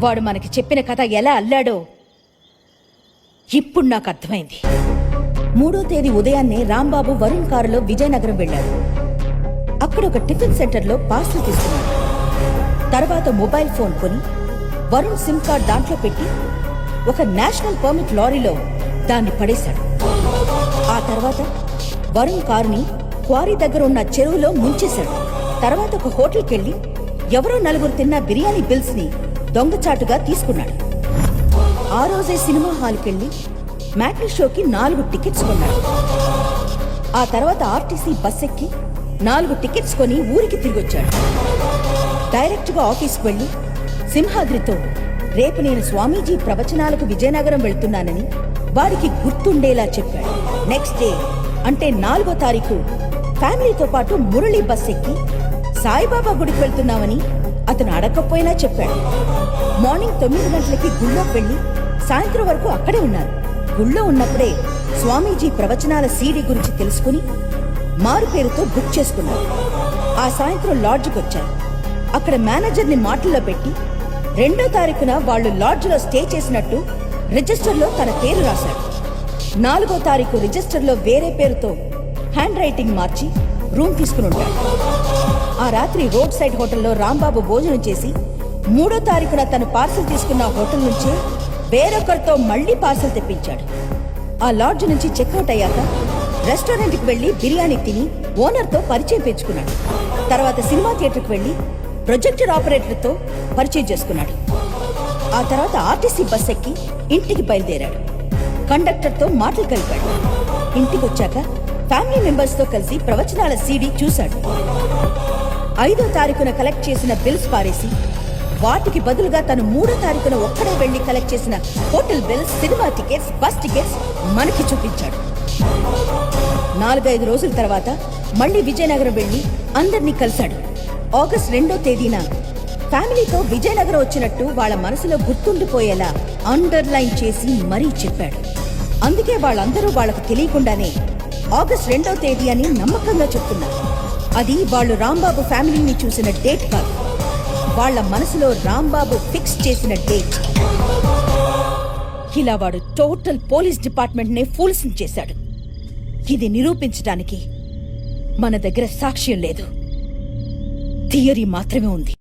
వాడు మనకి చెప్పిన కథ ఎలా అల్లాడో ఇప్పుడు నాకు అర్థమైంది. 3వ తేదీ ఉదయాన్నే రాంబాబు వరుణ్ కారులో విజయనగరం వెళ్ళాడు. అక్కడ ఒక టిఫిన్ సెంటర్లో పార్సల్ తీసుకున్నాడు. తర్వాత మొబైల్ ఫోన్ కొని వరుణ్ సిమ్ కార్డ్ దాంట్లో పెట్టి ఒక నేషనల్ పర్మిట్ లారీలో దాన్ని పడేశాడు. ఆ తర్వాత వరుణ్ కారుని క్వారీ దగ్గర ఉన్న చెరువులో ముంచేశాడు. తర్వాత ఒక హోటల్కి వెళ్లి ఎవరో 4 తిన్న బిర్యానీ బిల్స్ ని దొంగచాటుగా తీసుకున్నాడు. ఆ రోజే సినిమా హాల్కి వెళ్లి మ్యాట్నీ షోకి 4 టికెట్స్ కొన్నాడు. ఆ తర్వాత ఆర్టీసీ బస్ ఎక్కి 4 టికెట్స్ కొని ఊరికి తిరిగొచ్చాడు. డైరెక్ట్ గా ఆఫీస్కి వెళ్లి సింహాద్రితో రేపు నేను స్వామీజీ ప్రవచనాలకు విజయనగరం వెళ్తున్నానని వారికి గుర్తుండేలా చెప్పాడు. నెక్స్ట్ డే అంటే 4వ తారీఖు ఫ్యామిలీతో పాటు మురళీ బస్ ఎక్కి సాయిబాబా గుడికి వెళ్తున్నామని అతను అడగకపోయినా చెప్పాడు. మార్నింగ్ 9 గంటలకి గుళ్ళోకి వెళ్లి సాయంత్రం వరకు అక్కడే ఉన్నారు. గుళ్ళో ఉన్నప్పుడే స్వామీజీ ప్రవచనాల సీడీ గురించి తెలుసుకుని మారు పేరుతో బుక్ చేసుకున్నారు. ఆ సాయంత్రం లాడ్జ్కి వచ్చారు. అక్కడ మేనేజర్ని మాటల్లో పెట్టి 2వ తారీఖున వాళ్లు లాడ్జ్లో స్టే చేసినట్టు రిజిస్టర్లో తన పేరు రాశాడు. 4వ తారీఖు రిజిస్టర్లో వేరే పేరుతో హ్యాండ్ రైటింగ్ మార్చి రూమ్ తీసుకుని ఉంటాడు. ఆ రాత్రి రోడ్ సైడ్ హోటల్లో రాంబాబు భోజనం చేసి 3వ తారీఖున తను పార్సల్ తీసుకున్న హోటల్ నుంచే వేరొకరితో మళ్లీ పార్సల్ తెప్పించాడు. ఆ లాడ్జ్ నుంచి చెక్అవుట్ అయ్యాక రెస్టారెంట్కి వెళ్లి బిర్యానీ తిని ఓనర్తో పరిచయం పెంచుకున్నాడు. తర్వాత సినిమా థియేటర్కి వెళ్లి ప్రొజెక్టర్ ఆపరేటర్తో పరిచయం చేసుకున్నాడు. ఆ తర్వాత ఆర్టీసీ బస్ ఎక్కి ఇంటికి బయలుదేరాడు. కండక్టర్తో మాటలు కలిపాడు. ఇంటికి వచ్చాక ఫ్యామిలీ మెంబర్స్ తో కలిసి ప్రవచనాల సీడీ చూశాడు. 5వ తారీఖున కలెక్ట్ చేసిన బిల్స్ పారేసి వాటికి బదులుగా తను 3వ తారీఖున ఒక్కడే వెళ్లి కలెక్ట్ చేసిన hotel bills, cinema tickets, bus tickets మనకి చూపించాడు. 4-5 రోజుల తర్వాత మళ్లీ విజయనగరం వెళ్లి అందరినీ కలిశాడు. ఆగస్ట్ 2వ తేదీన ఫ్యామిలీతో విజయనగరం వచ్చినట్టు వాళ్ళ మనసులో గుర్తుండిపోయేలా అండర్లైన్ చేసి మరీ చెప్పాడు. అందుకే వాళ్ళందరూ వాళ్లకు తెలియకుండానే ఆగస్ట్ 2వ తేదీ అని నమ్మకంగా చెప్తున్నారు. అది వాళ్ళు రాంబాబు ఫ్యామిలీని చూసిన డేట్ కాదు, వాళ్ల మనసులో రాంబాబు ఫిక్స్ చేసిన డేట్. ఇలా వాడు టోటల్ పోలీస్ డిపార్ట్మెంట్ నే ఫూల్స్ చేశాడు. ఇది నిరూపించడానికి మన దగ్గర సాక్ష్యం లేదు, థియరీ మాత్రమే ఉంది.